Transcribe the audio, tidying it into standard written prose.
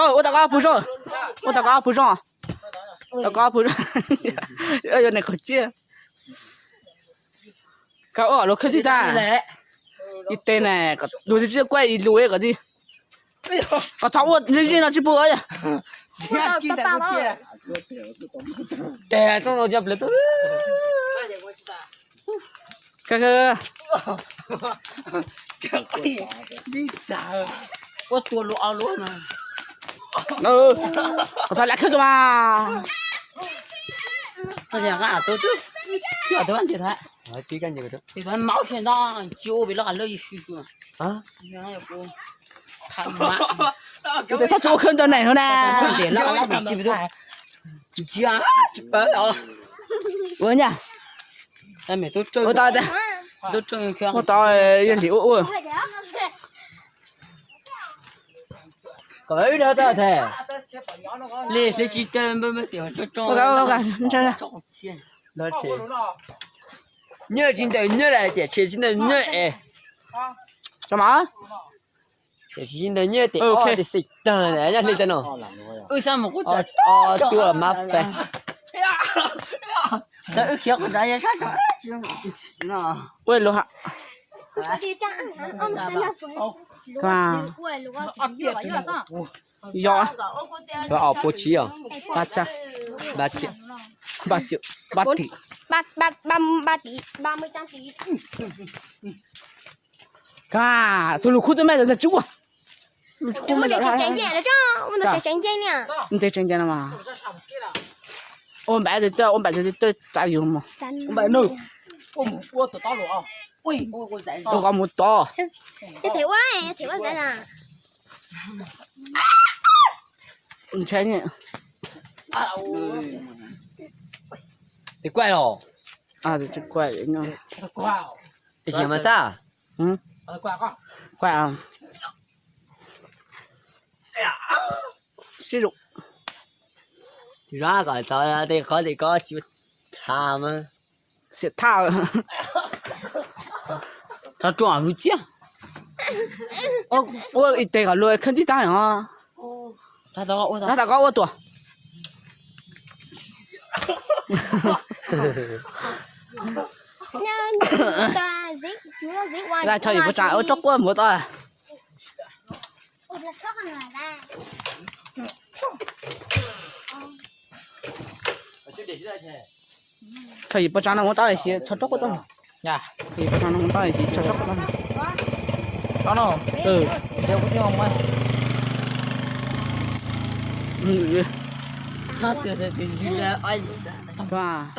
我大哥不上，我大哥不上，大哥不上，哎呀，那口气，搞哦，老客气的，一呆呢，个路就这怪一路个的，我操我人了直播呀，对，这我就不懂。看看，你咋？我多录啊录呢。我操，来看个嘛！他想干都要多万几台。啊，几干几个都。这团毛片当酒为了还乐意叙述。啊？你看要不看嘛？他做看到哪头呢？对，那不记不住。讲就不了。我呢？咱们都挣。我打的。都挣一圈。我打也6万。够了到台。来，这几单没掉，就挣。我看，你瞧瞧。挣钱。拿钱。你今天你来的，前今天你哎。什么？前今天你的，哦，的是当然，人家来的呢。为什么我这？哦，多麻烦。那小个咱也啥挣？那。我录下。干嘛？要啊。要熬不起啊。八千。八千。8triệu 8 tỷ 33 tỷ 30 tỷ. À thôi lục khút tới mày rồi chú à Chúng mình chạy chạy vậy đó chứ mình chạy chạy vậy nè mình chạy chạy mà ôm bẻ rồi tôi chạy dùng mà ôm bẻ nữa我走道路啊喂我在tôi có một to cái thiếu quá sẽ là mình chạy nhỉ你怪了。啊这怪人呢你什么咋？嗯怪啊这种就那个早上得好得高兴他们写他了他装不进我一带个路肯定打人啊他大我那大哥我多来瞧也不站我找过没到瞧也不站了我到一些瞧找过到呀也不站了我到一些瞧找过到长了别不听我他对对对，原来哎，是吧？